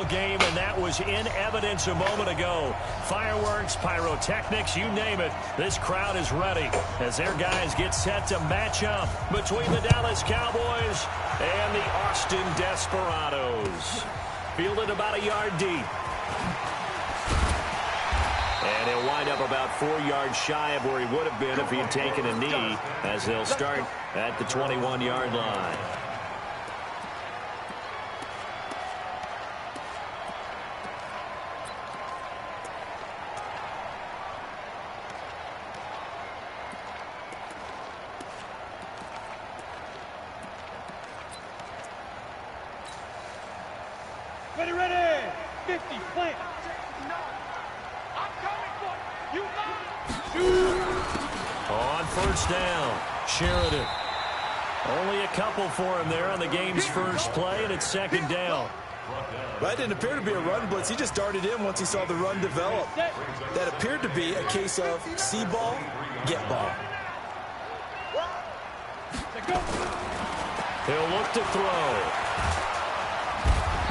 ball game, and that was in evidence a moment ago. Fireworks, pyrotechnics, you name it. This crowd is ready as their guys get set to match up between the Dallas Cowboys and the Austin Desperados. Fielded about a yard deep. And he'll wind up about 4 yards shy of where he would have been if he had taken a knee, as they'll start at the 21-yard line. Ready, 50, plant. I'm coming for you. On first down, Sheridan. Only a couple for him there on the game's first play, and it's second down. Well, that didn't appear to be a run blitz. He just darted in once he saw the run develop. That appeared to be a case of see ball, get ball. He'll look to throw.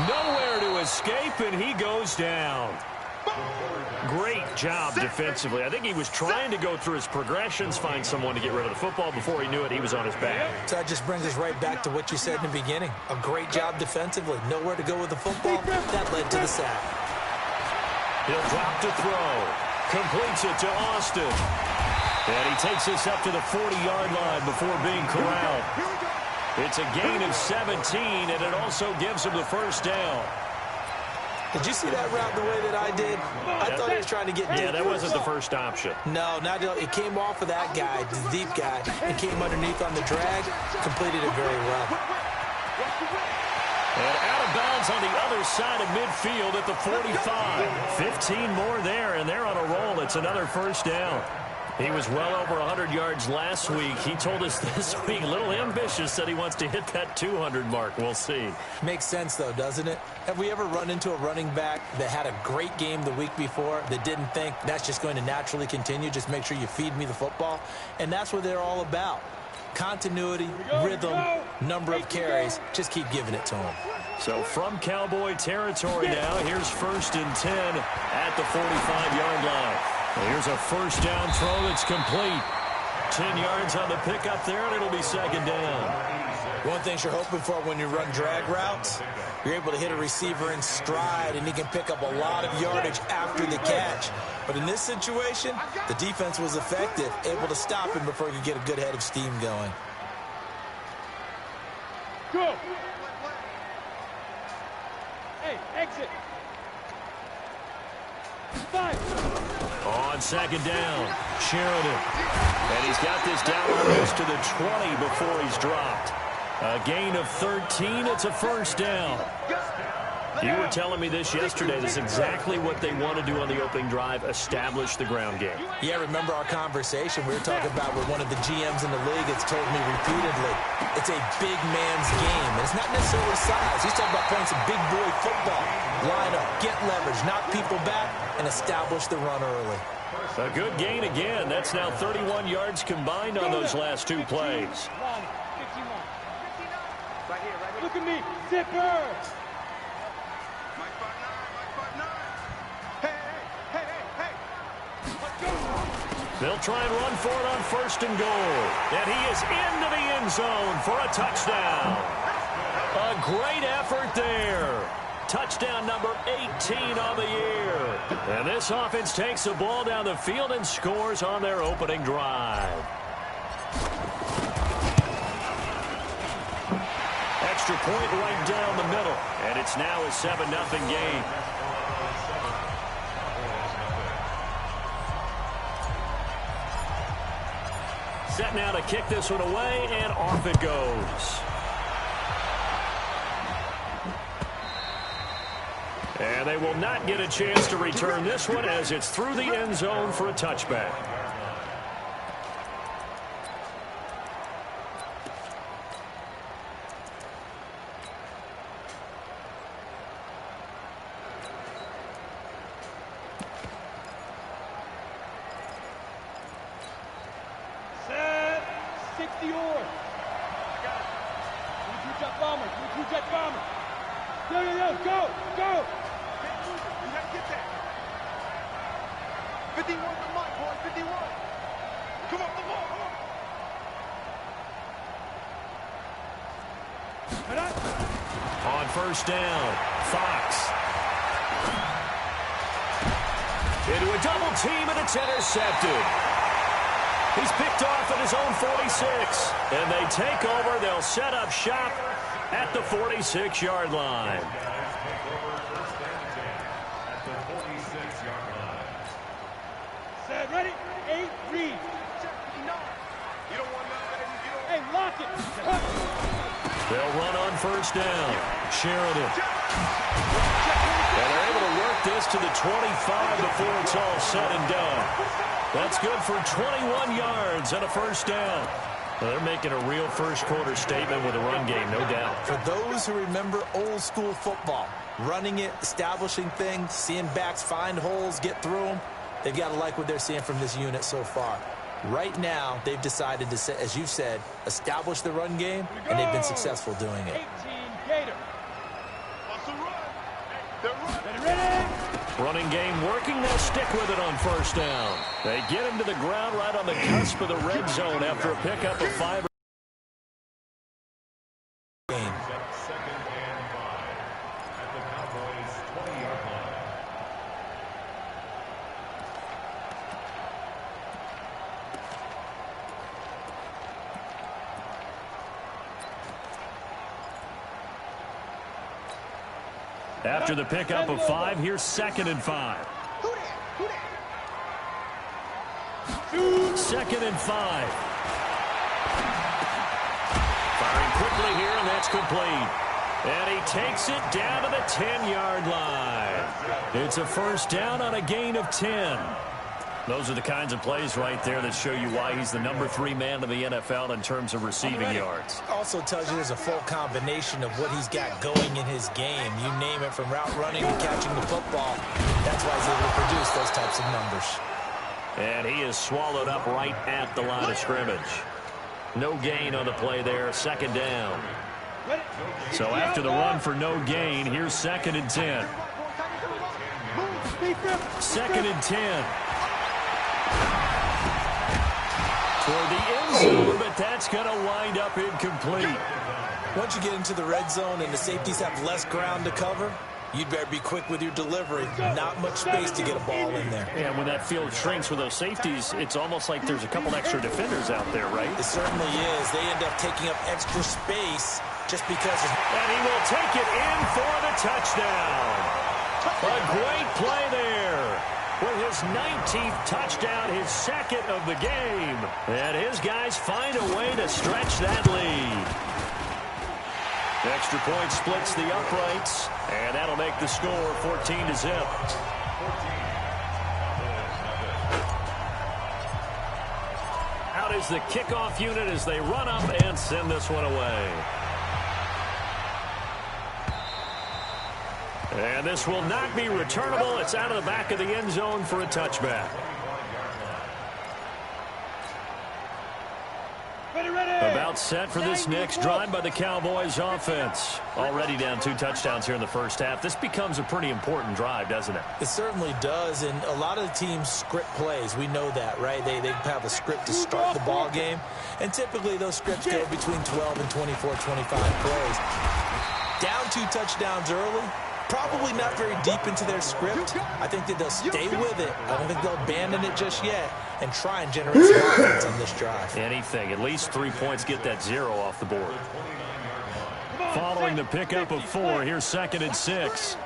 Nowhere to escape, and he goes down. Great job defensively. I think he was trying to go through his progressions, find someone to get rid of the football. Before he knew it, he was on his back. So that just brings us right back to what you said in the beginning. A great job defensively. Nowhere to go with the football. That led to the sack. He'll drop to throw. Completes it to Austin. And he takes us up to the 40-yard line before being corralled. It's a gain of 17, and it also gives him the first down. Did you see that route the way that I did? I thought he was trying to get deep. Yeah, that wasn't the first option. No, it came off of that guy, the deep guy, and came underneath on the drag. Completed it very well. And out of bounds on the other side of midfield at the 45. 15 more there, and they're on a roll. It's another first down. He was well over 100 yards last week. He told us this week, a little ambitious, said he wants to hit that 200 mark. We'll see. Makes sense, though, doesn't it? Have we ever run into a running back that had a great game the week before that didn't think that's just going to naturally continue? Just make sure you feed me the football. And that's what they're all about. Continuity, rhythm, number of carries. Just keep giving it to him. So from Cowboy territory now, here's 1st and 10 at the 45-yard line. Here's a first down throw that's complete. 10 yards on the pickup there, and it'll be second down. One thing you're hoping for when you run drag routes, you're able to hit a receiver in stride, and he can pick up a lot of yardage after the catch. But in this situation, the defense was effective, able to stop him before he could get a good head of steam going. Go. Hey, exit. 5. On second down, Sheridan. And he's got this down almost to the 20 before he's dropped. A gain of 13. It's a first down. You were telling me this yesterday. This is exactly what they want to do on the opening drive, establish the ground game. Yeah, remember our conversation we were talking about with one of the GMs in the league that's told me repeatedly, it's a big man's game. And it's not necessarily size. He's talking about playing some big boy football. Line up, get leverage, knock people back, and establish the run early. A good gain again. That's now 31 yards combined on those last 2 plays. Look at me, zipper. They'll try and run for it on 1st and goal. And he is into the end zone for a touchdown. A great effort there. Touchdown number 18 on the year. And this offense takes the ball down the field and scores on their opening drive. Extra point right down the middle. And it's now a 7-0 game. Set now to kick this one away, and off it goes. And they will not get a chance to return this one as it's through the end zone for a touchback. Go, go, go! 51 the mark, boy. 51. Come on, the ball. On first down, Fox. Into a double team, and it's intercepted. He's picked off at his own 46. And they take over. They'll set up shop at the 46-yard line. Set, ready? 8, read. You don't want that. Hey, lock it. They'll run on first down. Sheridan. And they're able to work this to the 25 before it's all said and done. That's good for 21 yards and a first down. Well, they're making a real first-quarter statement with a run game, no doubt. For those who remember old-school football, running it, establishing things, seeing backs find holes, get through them, they've got to like what they're seeing from this unit so far. Right now, they've decided to, as you said, establish the run game, and they've been successful doing it. 18 Gator. Ready? Running game working. They'll stick with it on first down. They get him to the ground right on the cusp of the red zone after a pickup of 5. After the pickup of 5, here's 2nd and 5. 2nd and 5. Firing quickly here, and that's complete. And he takes it down to the 10-yard line. It's a first down on a gain of 10. Those are the kinds of plays right there that show you why he's the number 3 man in the NFL in terms of receiving yards. Also tells you there's a full combination of what he's got going in his game. You name it, from route running to catching the football. That's why he's able to produce those types of numbers. And he is swallowed up right at the line of scrimmage. No gain on the play there, 2nd down. So after the run for no gain, here's 2nd and 10. 2nd and 10. Toward the end zone, but that's going to wind up incomplete. Once you get into the red zone and the safeties have less ground to cover, you'd better be quick with your delivery. Not much space to get a ball in there. And when that field shrinks with those safeties, it's almost like there's a couple extra defenders out there, right? It certainly is. They end up taking up extra space just because. And he will take it in for the touchdown. A great play there. With his 19th touchdown, his 2nd of the game. And his guys find a way to stretch that lead. Extra point splits the uprights, and that'll make the score 14-0. Out is the kickoff unit as they run up and send this one away. And this will not be returnable. It's out of the back of the end zone for a touchback. About set for this next drive by the Cowboys offense. Already down 2 touchdowns here in the first half. This becomes a pretty important drive, doesn't it? It certainly does, and a lot of the teams script plays. We know that, right? They have a script to start the ball game, and typically those scripts go between 12 and 24, 25 plays. Down 2 touchdowns early, probably not very deep into their script. I think that they'll stay with it. I don't think they'll abandon it just yet and try and generate some offense on this drive. Anything. At least 3 points, get that 0 off the board. Following the pickup of 4, here's 2nd and 6.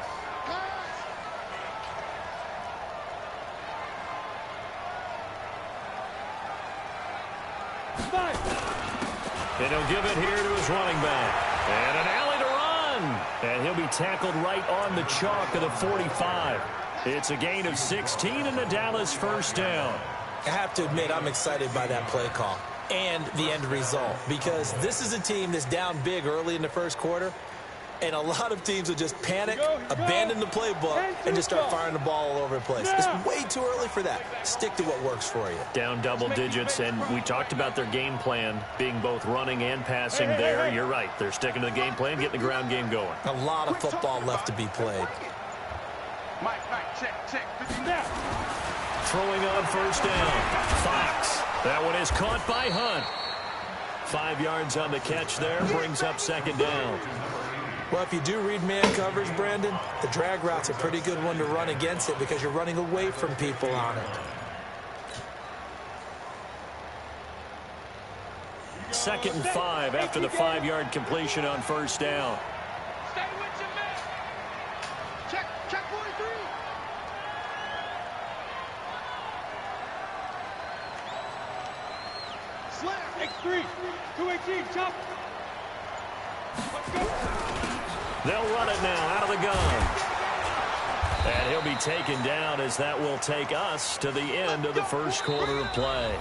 And he'll give it here to his running back. And an alley to run. And he'll be tackled right on the chalk of the 45. It's a gain of 16 and the Dallas first down. I have to admit, I'm excited by that play call and the end result, because this is a team that's down big early in the first quarter, and a lot of teams will just panic, abandon the playbook, and just start firing the ball all over the place. It's way too early for that. Stick to what works for you. Down double digits, and we talked about their game plan being both running and passing there. You're right. They're sticking to the game plan, getting the ground game going. A lot of football left to be played. Mike, check. Throwing on first down. Fox. That one is caught by Hunt. 5 yards on the catch there. Brings up second down. Well, if you do read man coverage, Brandon, the drag route's a pretty good one to run against it because you're running away from people on it. Second and 5 after the 5-yard completion on first down. Stay with your man. Check 43. Slam. X3. 218. Chop. Let's go. They'll run it now out of the gun. And he'll be taken down as that will take us to the end of the first quarter of play.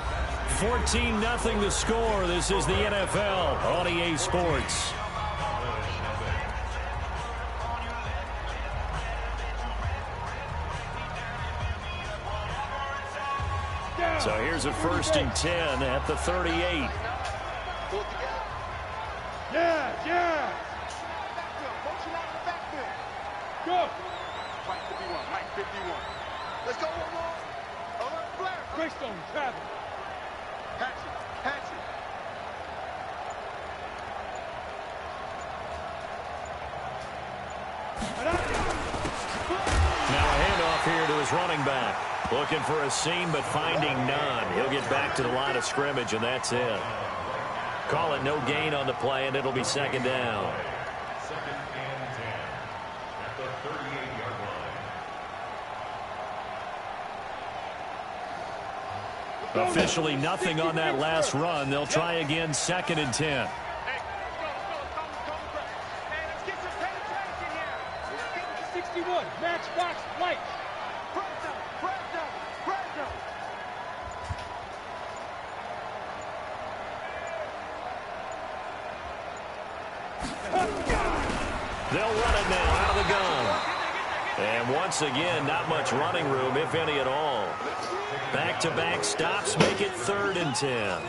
14-0 the score. This is the NFL on EA Sports. So here's a 1st and 10 at the 38. Yeah. Go. Mike 51. Let's go, Omar. Alert, Blair. Greystone, travel. Hatchet. Now a handoff here to his running back. Looking for a seam, but finding none. He'll get back to the line of scrimmage, and that's it. Call it no gain on the play, and it'll be second down. Second and 10 at the 38-yard line. Officially nothing on that last run. They'll try again, 2nd and 10. Hey, let's get some penetration here. 61, matchbox light. Press down. They'll run it now out of the gun. And once again, not much running room, if any at all. Back-to-back stops make it 3rd and 10.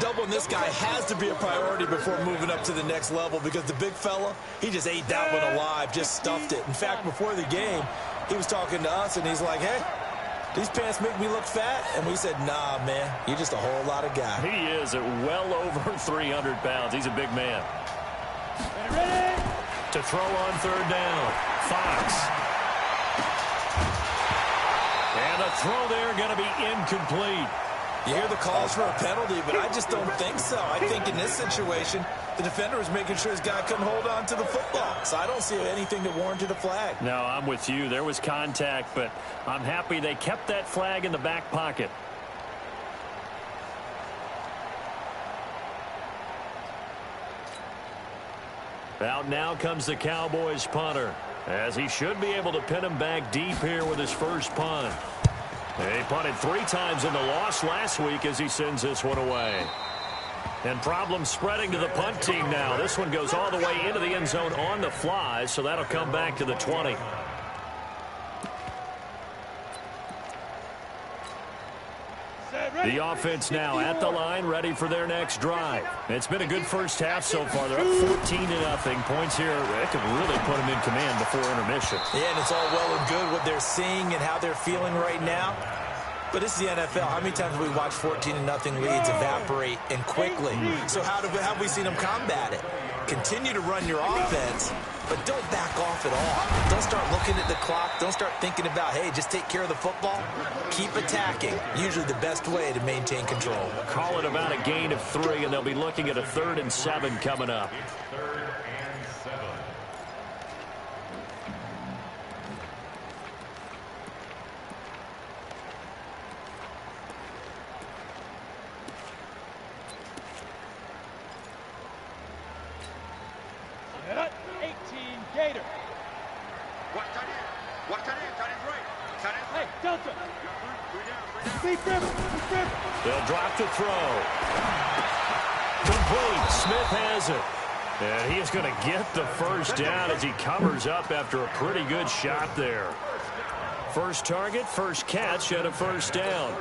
Doubling this guy has to be a priority before moving up to the next level because the big fella, he just ate that one alive, just stuffed it. In fact, before the game, he was talking to us, and he's like, hey, these pants make me look fat. And we said, nah, man, you're just a whole lot of guy. He is at well over 300 pounds. He's a big man. Ready? To throw on 3rd down. Fox. And the throw there going to be incomplete. You hear the calls for a penalty, but I just don't think so. I think in this situation, the defender was making sure his guy couldn't hold on to the football. So I don't see anything that warranted a flag. No, I'm with you. There was contact, but I'm happy they kept that flag in the back pocket. Out now comes the Cowboys punter, as he should be able to pin him back deep here with his first punt. He punted 3 times in the loss last week as he sends this one away. And problems spreading to the punt team now. This one goes all the way into the end zone on the fly, so that'll come back to the 20. The offense now at the line, ready for their next drive. It's been a good first half so far. They're up 14-0. Points here, it could really put them in command before intermission. Yeah, and it's all well and good what they're seeing and how they're feeling right now. But this is the NFL. How many times have we watched 14-0 leads evaporate and quickly? So how have we seen them combat it? Continue to run your offense, but don't back off at all. Don't start looking at the clock. Don't start thinking about, hey, just take care of the football. Keep attacking. Usually the best way to maintain control. Call it about a gain of 3, and they'll be looking at a 3rd and 7 coming up. It's 3rd and 7. Cut 18 Gator. Watch tight end. Tight end's right. Tight end's Hey, Delta. three down. Deep rip. They'll drop to throw. Complete. Smith has it. And he is going to get the first down as he covers up after a pretty good shot there. First target, first catch, and a first down.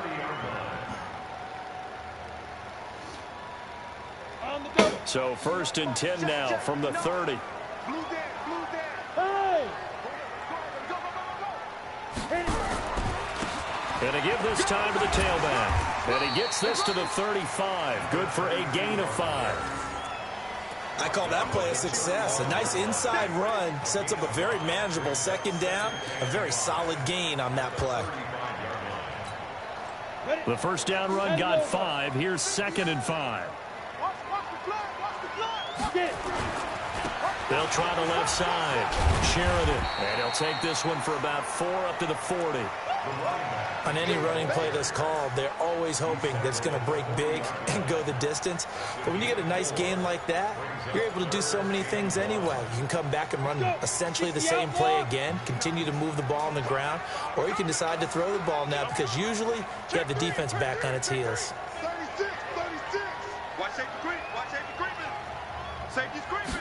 On the double. So 1st and 10 now from the 30. Blue down. Hey. Go. Hit it. And to give this time to the tailback. And he gets this to the 35. Good for a gain of 5. I call that play a success. A nice inside run sets up a very manageable second down. A very solid gain on that play. The first down run got 5. Here's 2nd and 5. They'll try the left side. Sheridan. And he'll take this one for about 4 up to the 40. On any running play that's called, they're always hoping that it's going to break big and go the distance. But when you get a nice gain like that, you're able to do so many things anyway. You can come back and run essentially the same play again, continue to move the ball on the ground, or you can decide to throw the ball now because usually you have the defense back on its heels. 36. Watch safety creep. Watch safety creeping. Safety's creeping.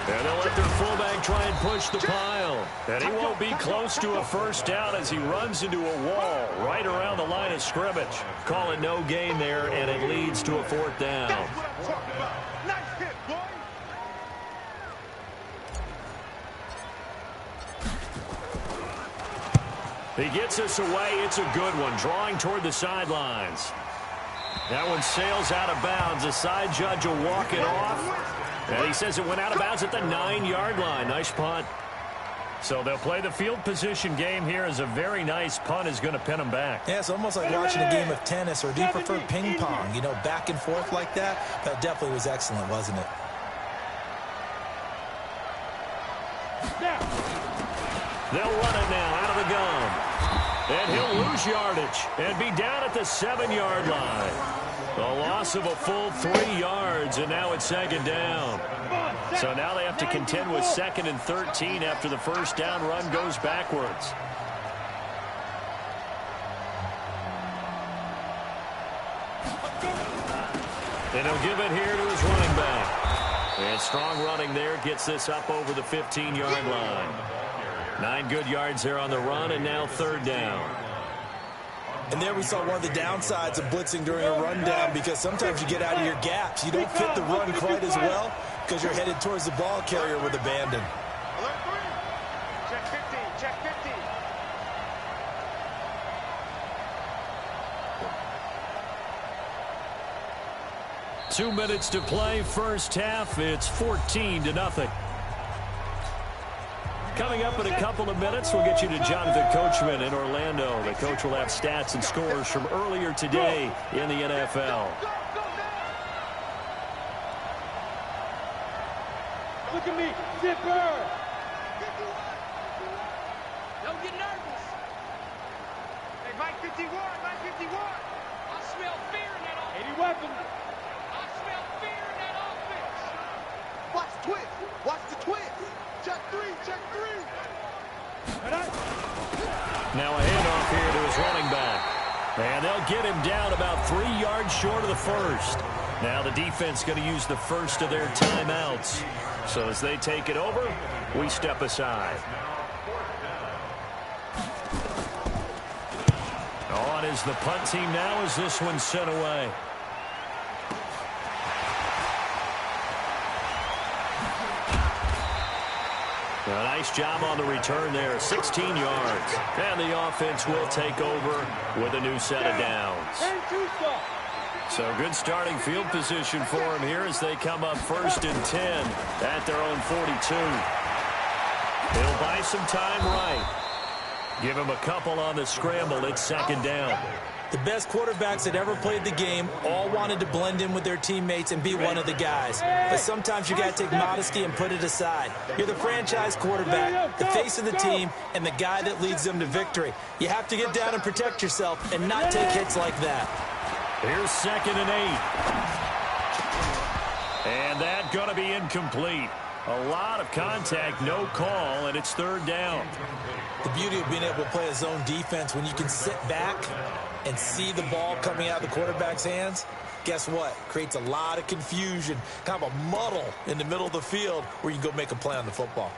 And they'll let their fullback try and push the pile. And he won't be close to a first down as he runs into a wall right around the line of scrimmage. Call it no gain there, and it leads to a 4th down. That's what I'm talking about. Nice hit, boy. He gets us away. It's a good one, drawing toward the sidelines. That one sails out of bounds. The side judge will walk it off. And he says it went out of bounds at the 9-yard line. Nice punt. So they'll play the field position game here as a very nice punt is going to pin them back. Yeah, it's almost like watching a game of tennis, or do you prefer ping pong? You know, back and forth like that? That definitely was excellent, wasn't it? They'll run it now out of the gun. And he'll lose yardage and be down at the 7-yard line. A loss of a full 3 yards, and now it's 2nd down. So now they have to contend with 2nd and 13 after the first down run goes backwards. And he'll give it here to his running back. And strong running there gets this up over the 15-yard line. 9 good yards there on the run, and now 3rd down. And there we saw one of the downsides of blitzing during a rundown, because sometimes you get out of your gaps. You don't fit the run quite as well because you're headed towards the ball carrier with abandon. Alert 3. Check 15. Check 15. Two minutes to play, first half. It's 14-0. Coming up in a couple of minutes, we'll get you to Jonathan Coachman in Orlando. The coach will have stats and scores from earlier today in the NFL. Look at me, zipper. Don't get nervous. Hey, Mike 51. Mike 51. I smell fear in that offense. 80 weapons. I smell fear in that offense. Watch the twist. Watch the twist. Check 3. Check 3. Now a handoff here to his running back. And they'll get him down about 3 yards short of the first. Now the defense going to use the first of their timeouts. So as they take it over, we step aside. On is the punt team now as this one's sent away. A nice job on the return there, 16 yards. And the offense will take over with a new set of downs. So good starting field position for them here as they come up 1st and 10 at their own 42. They'll buy some time right. Give him a couple on the scramble. It's 2nd down. The best quarterbacks that ever played the game all wanted to blend in with their teammates and be one of the guys. But sometimes you got to take modesty and put it aside. You're the franchise quarterback, the face of the team, and the guy that leads them to victory. You have to get down and protect yourself and not take hits like that. Here's 2nd and 8. And that going to be incomplete. A lot of contact, no call, and it's 3rd down. The beauty of being able to play a zone defense, when you can sit back and see the ball coming out of the quarterback's hands, guess what? Creates a lot of confusion, kind of a muddle in the middle of the field where you can go make a play on the football.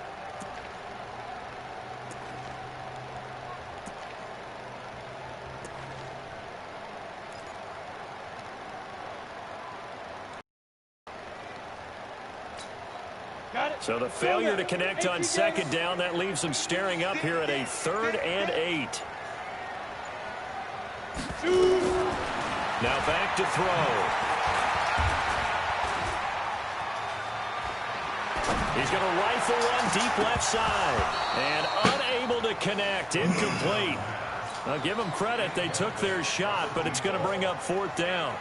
So the failure to connect on 2nd down, that leaves them staring up here at a 3rd and 8. Now back to throw. He's going to rifle one deep left side. And unable to connect. Incomplete. I'll give them credit. They took their shot, but it's going to bring up 4th down.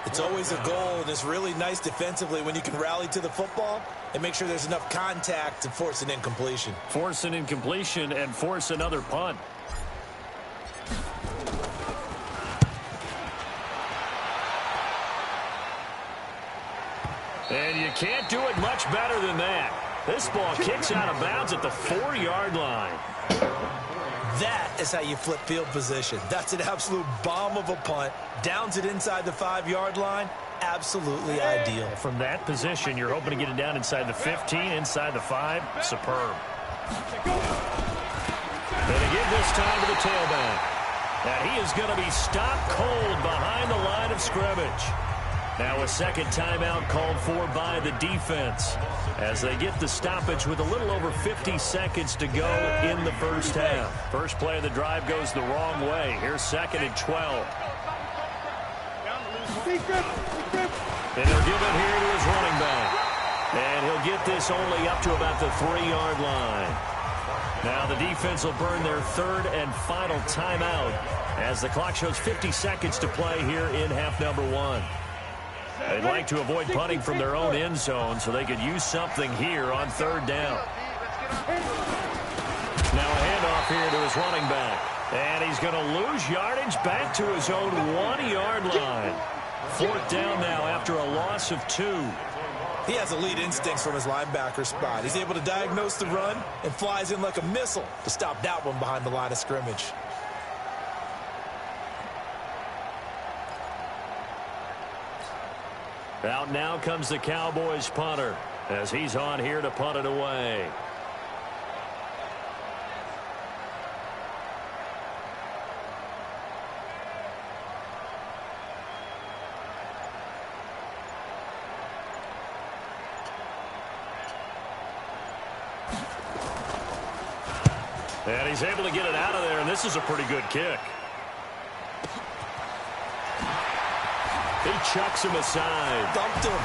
It's always a goal, and it's really nice defensively when you can rally to the football and make sure there's enough contact to force an incompletion. Force an incompletion and force another punt. And you can't do it much better than that. This ball kicks out of bounds at the 4-yard line. That is how you flip field position. That's an absolute bomb of a punt. Downs it inside the 5-yard line. Absolutely ideal. From that position, you're hoping to get it down inside the 15, inside the 5. Superb. And they give this time to the tailback. And he is going to be stopped cold behind the line of scrimmage. Now a second timeout called for by the defense as they get the stoppage with a little over 50 seconds to go in the first half. First play of the drive goes the wrong way. Here's 2nd and 12. And he'll give it here to his running back. And he'll get this only up to about the 3-yard line. Now the defense will burn their 3rd and final timeout as the clock shows 50 seconds to play here in half number 1. They'd like to avoid punting from their own end zone so they could use something here on 3rd down. Now a handoff here to his running back. And he's going to lose yardage back to his own 1-yard line. 4th down now after a loss of 2. He has elite instincts from his linebacker spot. He's able to diagnose the run and flies in like a missile to stop that one behind the line of scrimmage. Out now comes the Cowboys punter as he's on here to punt it away. And he's able to get it out of there, and this is a pretty good kick. He chucks him aside. Dumped him.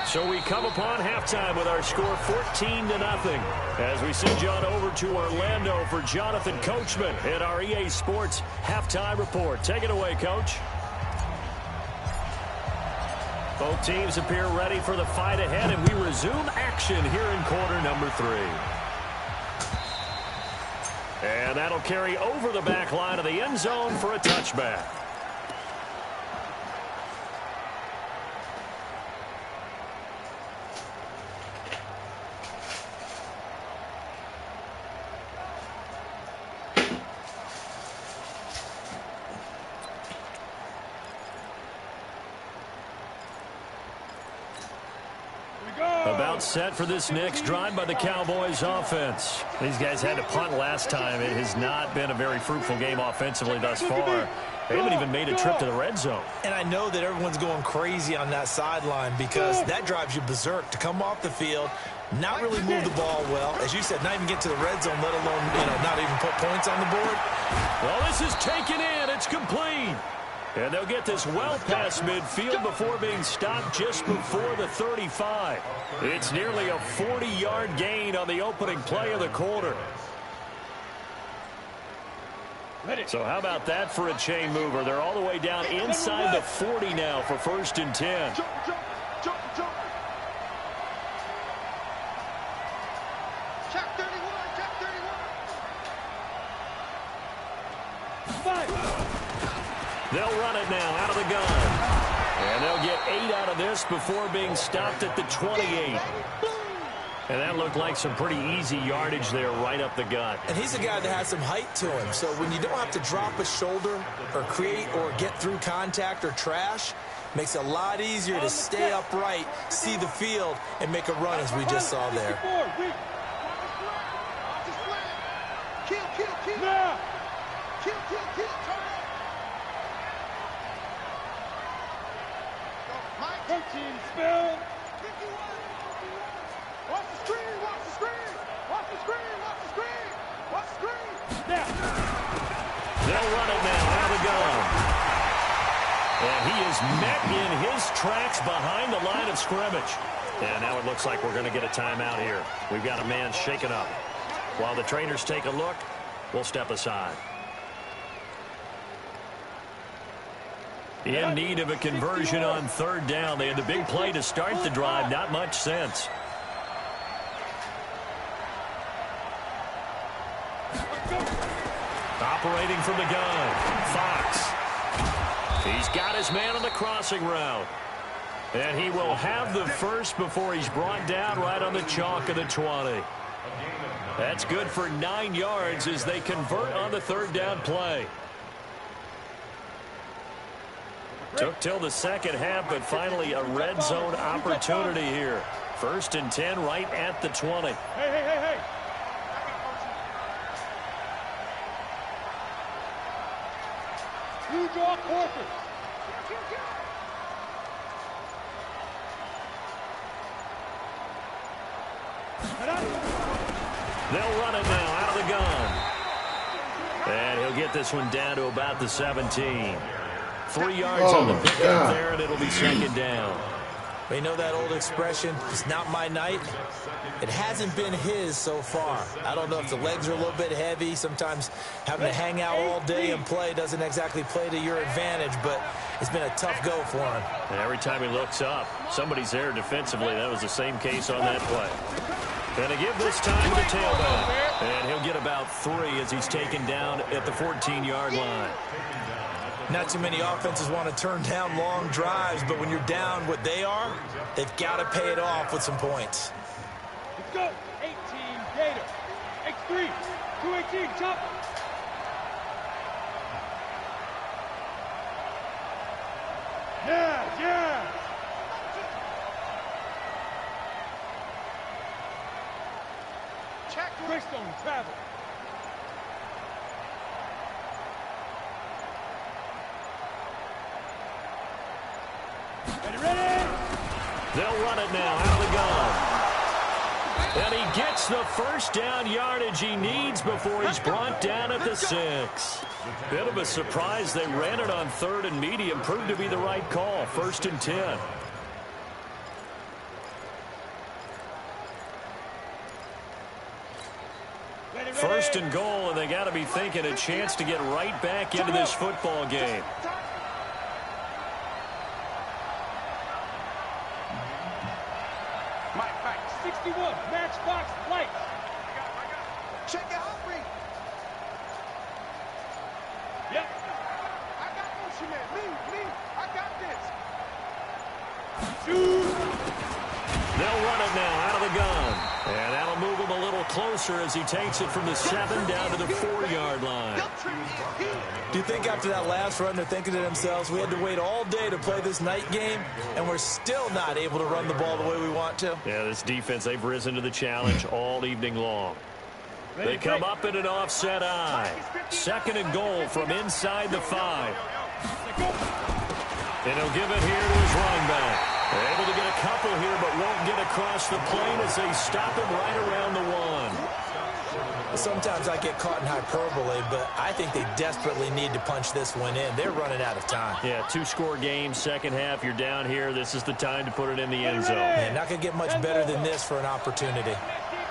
So we come upon halftime with our score 14-0 as we send you on over to Orlando for Jonathan Coachman at our EA Sports Halftime Report. Take it away, Coach. Both teams appear ready for the fight ahead, and we resume action here in quarter number 3. And that'll carry over the back line of the end zone for a touchback. About set for this next drive by the Cowboys offense. These guys had to punt last time. It has not been a very fruitful game offensively thus far. They haven't even made a trip to the red zone. And I know that everyone's going crazy on that sideline because that drives you berserk to come off the field, not really move the ball well. As you said, not even get to the red zone, let alone, not even put points on the board. Well, this is taken in. It's complete. And they'll get this well past midfield before being stopped just before the 35. It's nearly a 40-yard gain on the opening play of the quarter. So how about that for a chain mover? They're all the way down inside the 40 now for 1st and 10. Check 31, check 31. They'll run it now out of the gun. And they'll get 8 out of this before being stopped at the 28. And that looked like some pretty easy yardage there right up the gut. And he's a guy that has some height to him. So when you don't have to drop a shoulder or create or get through contact or trash, makes it a lot easier to stay upright, see the field, and make a run as we just saw there. Kill. Kill. Watch the screen, watch the screen. Watch the screen, watch the screen. Watch the screen. Now. They'll run it now out of the gun. And he is met in his tracks behind the line of scrimmage. And now it looks like we're going to get a timeout here. We've got a man shaken up. While the trainers take a look, we'll step aside. In need of a conversion on third down. They had the big play to start the drive. Not much sense. Operating from the gun, Fox. He's got his man on the crossing route. And he will have the first before he's brought down right on the chalk of the 20. That's good for 9 yards as they convert on the third down play. Took till the second half, but finally a red zone opportunity here. 1st and 10 right at the 20. Hey. You draw quarters. They'll run it now out of the gun. And he'll get this one down to about the 17. 3 yards on the pickup there, and it'll be second down. You know that old expression, it's not my night? It hasn't been his so far. I don't know if the legs are a little bit heavy. Sometimes having to hang out all day and play doesn't exactly play to your advantage, but it's been a tough go for him. And every time he looks up, somebody's there defensively. That was the same case on that play. Going to give this time to the tailback. And he'll get about 3 as he's taken down at the 14-yard line. Not too many offenses want to turn down long drives, but when you're down what they are, they've got to pay it off with some points. Let's go. 18 Gator. X3. 218 chopper. Yeah. Check. Greystone travel. Ready? They'll run it now out of the gun. And he gets the first down yardage he needs before he's brought down at the 6. Bit of a surprise. They ran it on 3rd and medium. Proved to be the right call. 1st and 10. First and goal, and they got to be thinking a chance to get right back into this football game. Mike back. 61. Matchbox lights. Check it out, Reed. Yep. I got motion man. Me. I got this. Shoot. They'll run it now out of the gun. And that'll move him a little closer as he takes it from the 7 down to the 4-yard line. Do you think after that last run they're thinking to themselves, we had to wait all day to play this night game, and we're still not able to run the ball the way we want to? Yeah, this defense, they've risen to the challenge all evening long. They come up in an offset eye. 2nd and goal from inside the 5. And he'll give it here to his running back. They're able to get a couple here, but won't get across the plane as they stop him right around the 1. Sometimes I get caught in hyperbole, but I think they desperately need to punch this one in. They're running out of time. Yeah, 2-score game, second half. You're down here. This is the time to put it in the end zone. Man, not going to get much better than this for an opportunity.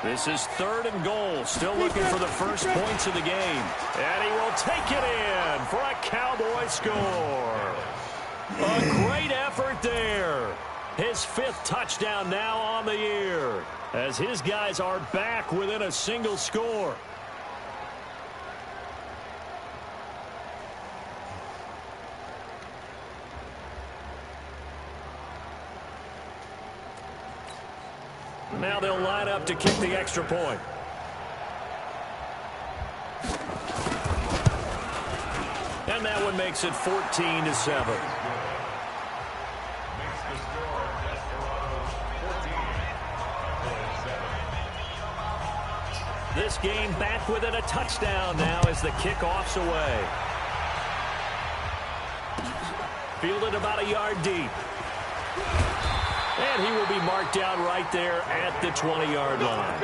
This is 3rd and goal. Still looking for the first points of the game. And he will take it in for a Cowboy score. A great effort there. His 5th touchdown now on the year as his guys are back within a single score. Now they'll line up to kick the extra point. And that one makes it 14-7. This game back within a touchdown now as the kickoff's away. Fielded about a yard deep. And and he will be marked down right there at the 20-yard line.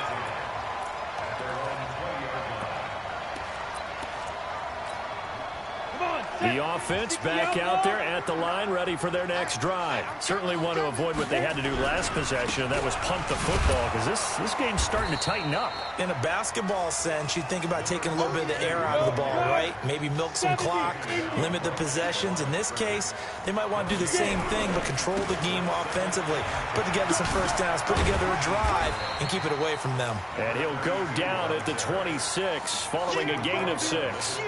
The offense back out there at the line, ready for their next drive. Certainly want to avoid what they had to do last possession, and that was punt the football, because this game's starting to tighten up. In a basketball sense, you think about taking a little bit of the air out of the ball, right? Maybe milk some clock, limit the possessions. In this case, they might want to do the same thing, but control the game offensively. Put together some first downs, put together a drive, and keep it away from them. And he'll go down at the 26, following a gain of 6.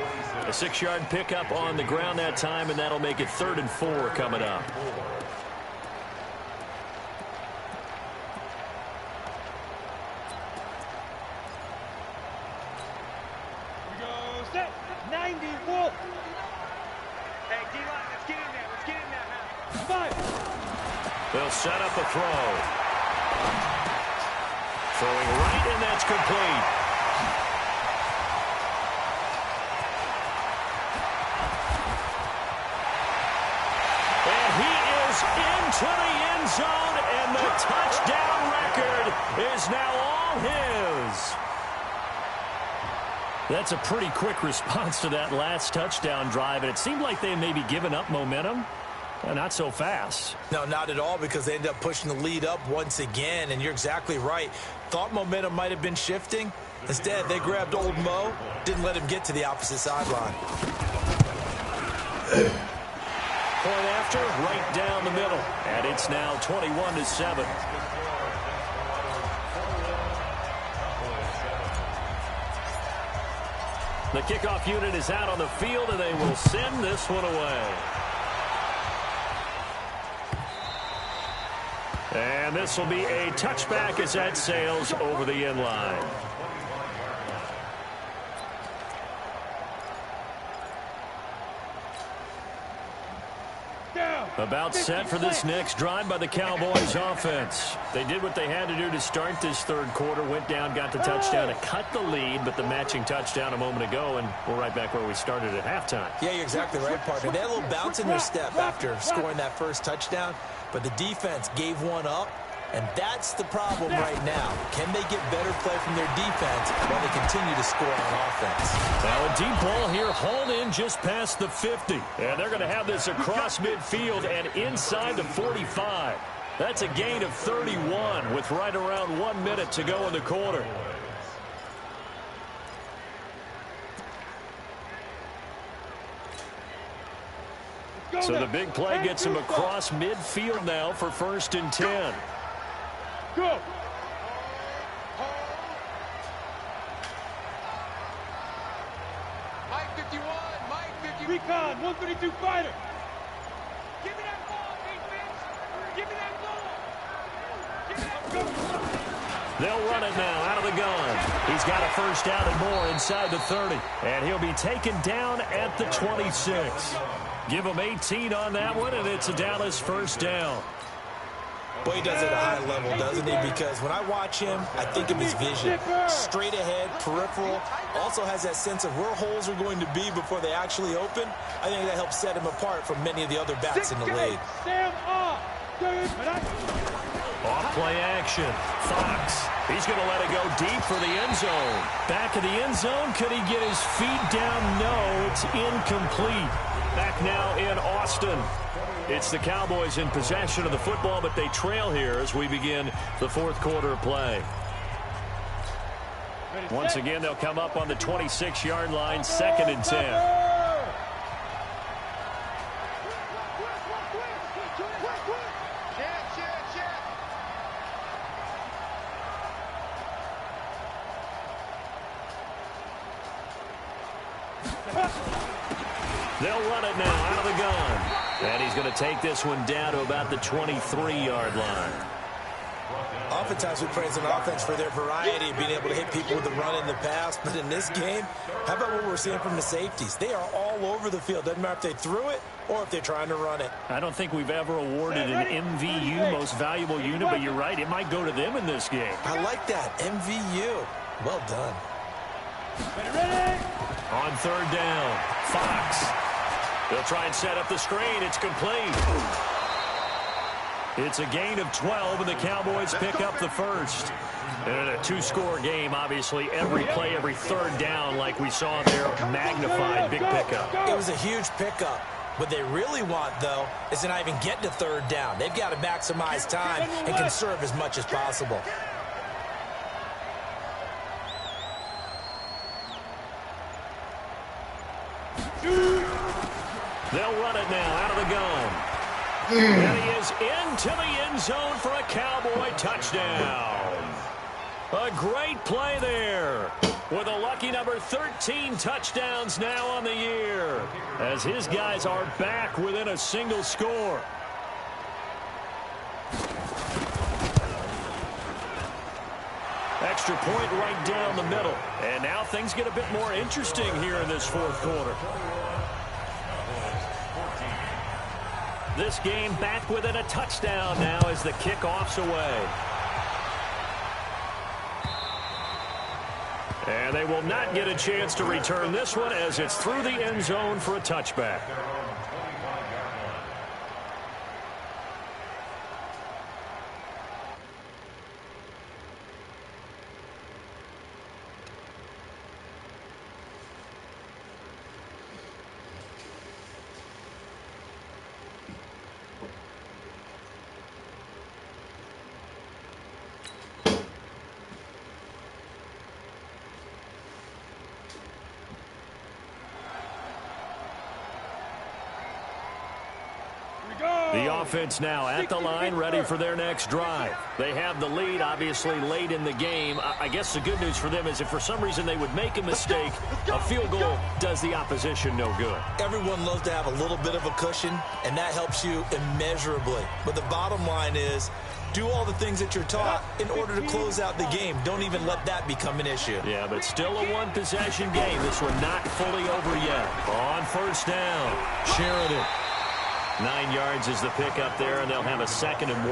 A 6-yard pickup on the ground that time, and that'll make it 3rd and 4 coming up. Here we go, set, 90, Wolf. Hey, D-line, let's get in there. Let's get in there now. 5. They'll set up a throw. Throwing right, and that's complete. Into the end zone, and the touchdown record is now all his. That's a pretty quick response to that last touchdown drive, and it seemed like they may be giving up momentum. Not so fast. No, not at all, because they ended up pushing the lead up once again, and you're exactly right. Thought momentum might have been shifting. Instead, they grabbed old Mo, didn't let him get to the opposite sideline. Point after, right down the middle. And it's now 21-7. The kickoff unit is out on the field, and they will send this one away. And this will be a touchback as that sails over the end line. About set for this next drive by the Cowboys offense. They did what they had to do to start this third quarter. Went down, got the touchdown to cut the lead, but the matching touchdown a moment ago, and we're right back where we started at halftime. Yeah, you're exactly right, partner. They had a little bounce in their step after scoring that first touchdown, but the defense gave one up, and that's the problem right now. Can they get better play from their defense while they continue to score on offense? Now a deep ball here, hauled in just past the 50. And they're going to have this across midfield and inside the 45. That's a gain of 31 with right around 1 minute to go in the quarter. So the big play gets him across midfield now for 1st and 10. Go. Mike 51, Mike 51. Recon, 132 fighter. Give me that ball, defense. Give me that ball. Give me that ball. They'll run it now out of the gun. He's got a first down and more inside the 30. And he'll be taken down at the 26. Give him 18 on that one, and it's a Dallas first down. Boy, he does it at a high level, doesn't he? Because when I watch him, I think of his vision. Straight ahead, peripheral. Also has that sense of where holes are going to be before they actually open. I think that helps set him apart from many of the other backs in the league. Sam off. Off play action. Fox. He's going to let it go deep for the end zone. Back of the end zone. Could he get his feet down? No, it's incomplete. Back now in Austin. It's the Cowboys in possession of the football, but they trail here as we begin the fourth quarter of play. Once again, they'll come up on the 26-yard line, 2nd and 10. They'll run it now out of the gun. And he's going to take this one down to about the 23-yard line. Oftentimes we praise an offense for their variety of being able to hit people with the run in the past. But in this game, how about what we're seeing from the safeties? They are all over the field. Doesn't matter if they threw it or if they're trying to run it. I don't think we've ever awarded an MVU, most valuable unit, but you're right. It might go to them in this game. I like that. MVU. Well done. On 3rd down, Fox. They'll try and set up the screen. It's complete. It's a gain of 12, and the Cowboys pick up the first. And in a two-score game, obviously, every play, every third down, like we saw there, magnified big pickup. It was a huge pickup. What they really want, though, is to not even get to third down. They've got to maximize time and conserve as much as possible. They'll run it now out of the gun. And he is into the end zone for a Cowboy touchdown. A great play there with a lucky number 13 touchdowns now on the year as his guys are back within a single score. Extra point right down the middle. And now things get a bit more interesting here in this fourth quarter. This game back within a touchdown now as the kickoff's away. And they will not get a chance to return this one as it's through the end zone for a touchback. The offense now at the line, ready for their next drive. They have the lead, obviously, late in the game. I guess the good news for them is if for some reason they would make a mistake, a field goal does the opposition no good. Everyone loves to have a little bit of a cushion, and that helps you immeasurably. But the bottom line is, do all the things that you're taught in order to close out the game. Don't even let that become an issue. Yeah, but still a one-possession game. This one not fully over yet. On first down, Sheridan. 9 yards is the pickup there, and they'll have a 2nd and 1.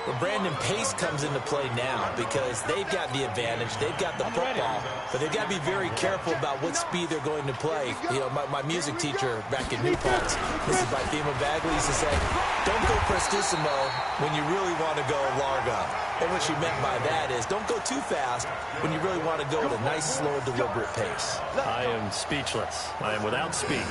Well, Brandon, pace comes into play now because they've got the advantage. They've got the football, but they've got to be very careful about what speed they're going to play. You know, my music teacher back in New Paltz, Mrs. Bythema Bagley, used to say, don't go prestissimo when you really want to go largo. And what she meant by that is don't go too fast when you really want to go at a nice, slow, deliberate pace. I am speechless. I am without speech.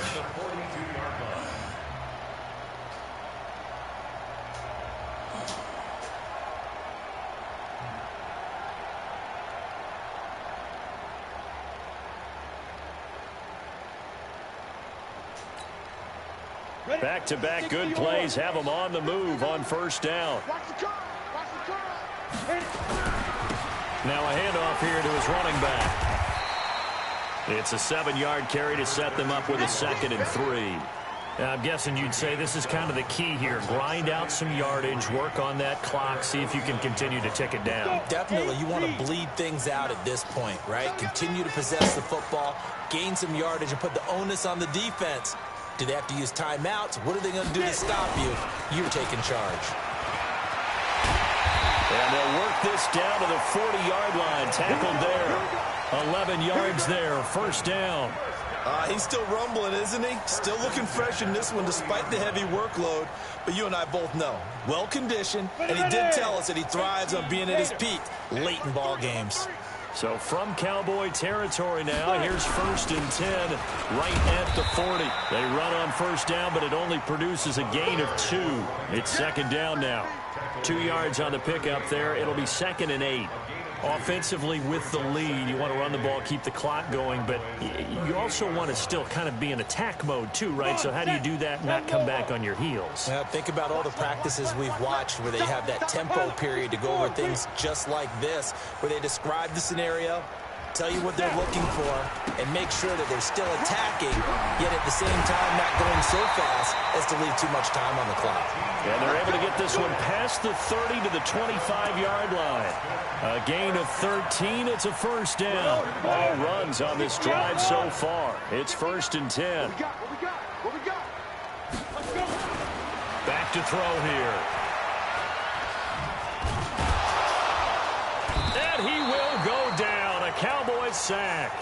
Back-to-back good plays have them on the move on first down. Now a handoff here to his running back. It's a 7-yard carry to set them up with a 2nd and 3. I'm guessing you'd say this is kind of the key here. Grind out some yardage, work on that clock, see if you can continue to tick it down. Definitely, you want to bleed things out at this point, right? Continue to possess the football, gain some yardage, and put the onus on the defense. Do they have to use timeouts? What are they going to do to stop you? You're taking charge. And they'll work this down to the 40-yard line. Tackled there. 11 yards there. First down. He's still rumbling, isn't he? Still looking fresh in this one despite the heavy workload. But you and I both know, well-conditioned, and he did tell us that he thrives on being at his peak late in ball games. So from Cowboy territory now, here's 1st and 10 right at the 40. They run on first down, but it only produces a gain of 2. It's 2nd down now. 2 yards on the pickup there. It'll be 2nd and 8. Offensively with the lead, you want to run the ball, keep the clock going, but you also want to still kind of be in attack mode too, right? So how do you do that and not come back on your heels? Now, think about all the practices we've watched where they have that tempo period to go over things just like this, where they describe the scenario, tell you what they're looking for, and make sure that they're still attacking, yet at the same time not going so fast as to leave too much time on the clock. And they're able to get this one past the 30 to the 25-yard line. A gain of 13. It's a first down. All runs on this drive so far. It's 1st and 10. What we got? Let's go. Back to throw here. And he will go down. A Cowboys sack.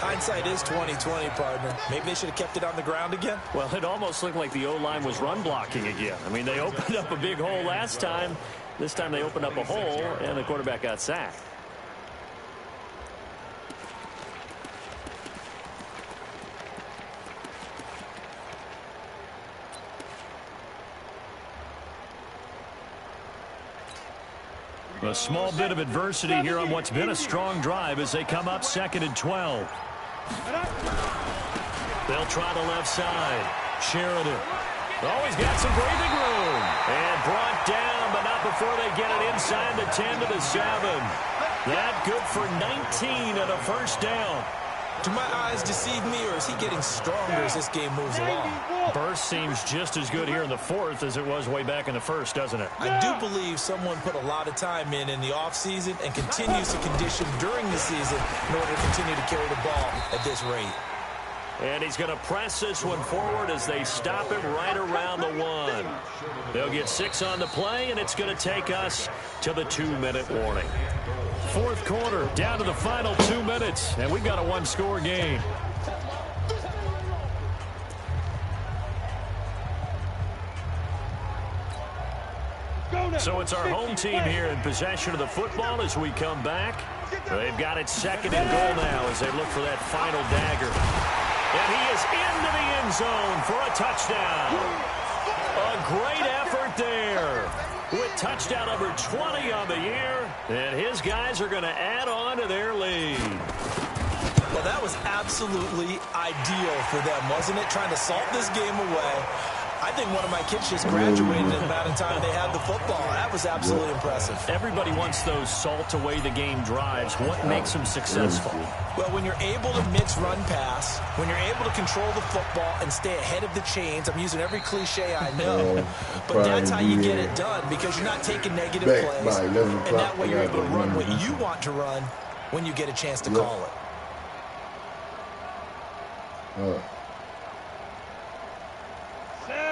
Hindsight is 20/20, partner. Maybe they should have kept it on the ground again. Well, it almost looked like the O-line was run blocking again. I mean, they opened up a big hole last time. This time they opened up a hole, and the quarterback got sacked. A small bit of adversity here on what's been a strong drive as they come up 2nd and 12. They'll try the left side. Sheridan. Oh, he's got some breathing room. And brought down, but not before they get it inside the 10 to the 7. That good for 19 and a first down. Do my eyes deceive me, or is he getting stronger as this game moves along? Burst seems just as good here in the 4th as it was way back in the 1st, doesn't it? I do believe someone put a lot of time in the offseason and continues to condition during the season in order to continue to carry the ball at this rate. And he's going to press this one forward as they stop him right around the 1. They'll get 6 on the play, and it's going to take us to the 2-minute warning. 4th quarter, down to the final 2 minutes, and we've got a 1-score game. So it's our home team here in possession of the football as we come back. They've got it 2nd and goal now as they look for that final dagger. And he is into the end zone for a touchdown. A great effort there with touchdown number 20 on the year. And his guys are going to add on to their lead. Well, that was absolutely ideal for them, wasn't it? Trying to salt this game away. I think one of my kids just graduated in the amount of time they had the football. That was absolutely impressive. Everybody wants those salt-away-the-game drives. What makes them successful? Well, when you're able to mix run-pass, when you're able to control the football and stay ahead of the chains, I'm using every cliche I know, but that's how you get it done because you're not taking negative plays, and that way you're able to run what you want to run when you get a chance to call it.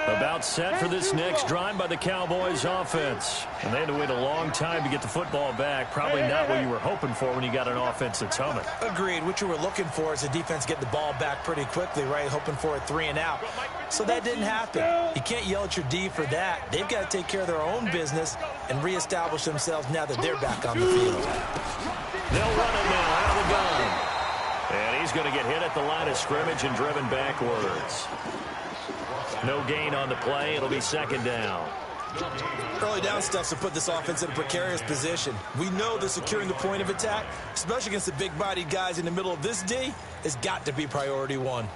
About set for this next drive by the Cowboys offense. And they had to wait a long time to get the football back. Probably not what you were hoping for when you got an offense that's humming. Agreed. What you were looking for is the defense get the ball back pretty quickly, right? Hoping for a 3 and out. So that didn't happen. You can't yell at your D for that. They've got to take care of their own business and reestablish themselves now that they're back on the field. They'll run it now out of the gun. And he's going to get hit at the line of scrimmage and driven backwards. No gain on the play. It'll be 2nd down. Early down stuffs will put this offense in a precarious position. We know that securing the point of attack, especially against the big-bodied guys in the middle of this D, has got to be priority 1.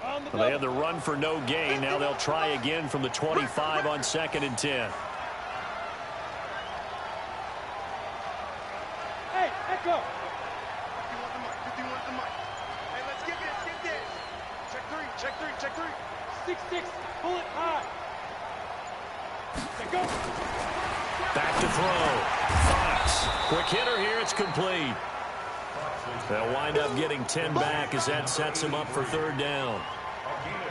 Well, they had the run for no gain. Now they'll try again from the 25 on 2nd and 10. Hey, echo. Check 3. 6-6, pull it high. Go. Back to throw. Fox. Quick hitter here. It's complete. They'll wind up getting 10 back as that sets him up for 3rd down.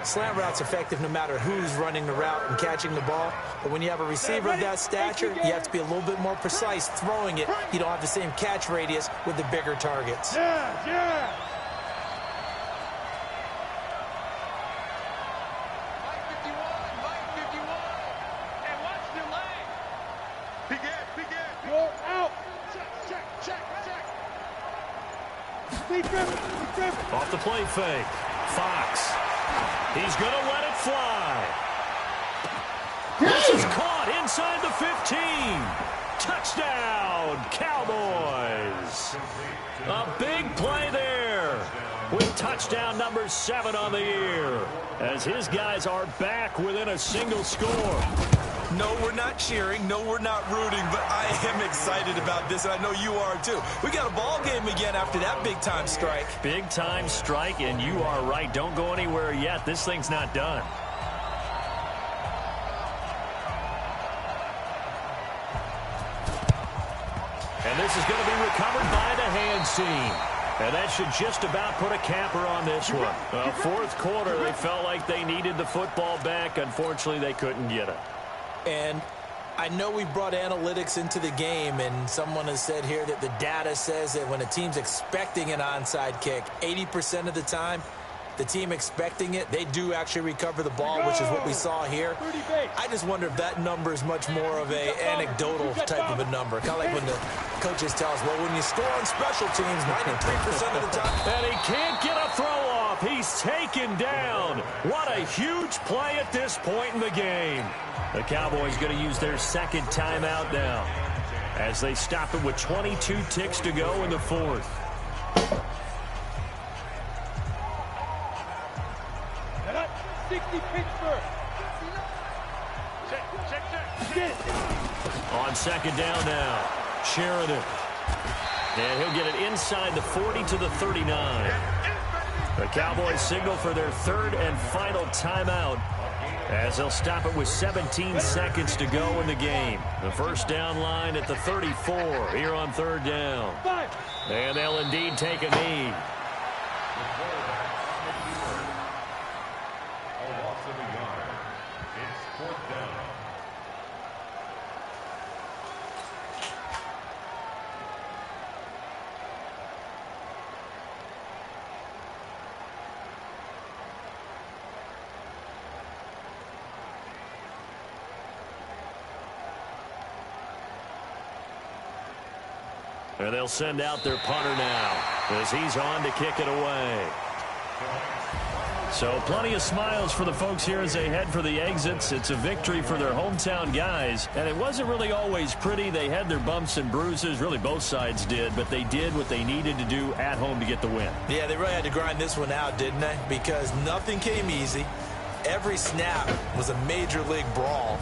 Slant route's effective no matter who's running the route and catching the ball. But when you have a receiver of that stature, you have to be a little bit more precise throwing it. You don't have the same catch radius with the bigger targets. Yeah. Off the play fake. Fox. He's going to let it fly. This is caught inside the 15. Touchdown, Cowboys. A big play there with touchdown number 7 on the year as his guys are back within a single score. No, we're not cheering. No, we're not rooting, but I am excited about this, and I know you are too. We got a ball game again after that big-time strike. Big-time strike, and you are right. Don't go anywhere yet. This thing's not done. And this is going to be recovered by the hands team. And that should just about put a capper on this one. 4th quarter, they felt like they needed the football back. Unfortunately, they couldn't get it. And I know we brought analytics into the game, and someone has said here that the data says that when a team's expecting an onside kick, 80% of the time, the team expecting it, they do actually recover the ball, which is what we saw here. I just wonder if that number is much more of a anecdotal type of a number. Kind of like when the coaches tell us, well, when you score on special teams, 93% of the time. And he can't get a throw off. He's taken down. What a huge play at this point in the game. The Cowboys going to use their second timeout now as they stop it with 22 ticks to go in the fourth. On second down now, Sheridan. And he'll get it inside the 40 to the 39. The Cowboys signal for their third and final timeout as they'll stop it with 17 seconds to go in the game. The first down line at the 34 here on third down. And they'll indeed take a knee. And they'll send out their punter now as he's on to kick it away. So plenty of smiles for the folks here as they head for the exits. It's a victory for their hometown guys. And it wasn't really always pretty. They had their bumps and bruises. Really, both sides did. But they did what they needed to do at home to get the win. Yeah, they really had to grind this one out, didn't they? Because nothing came easy. Every snap was a major league brawl.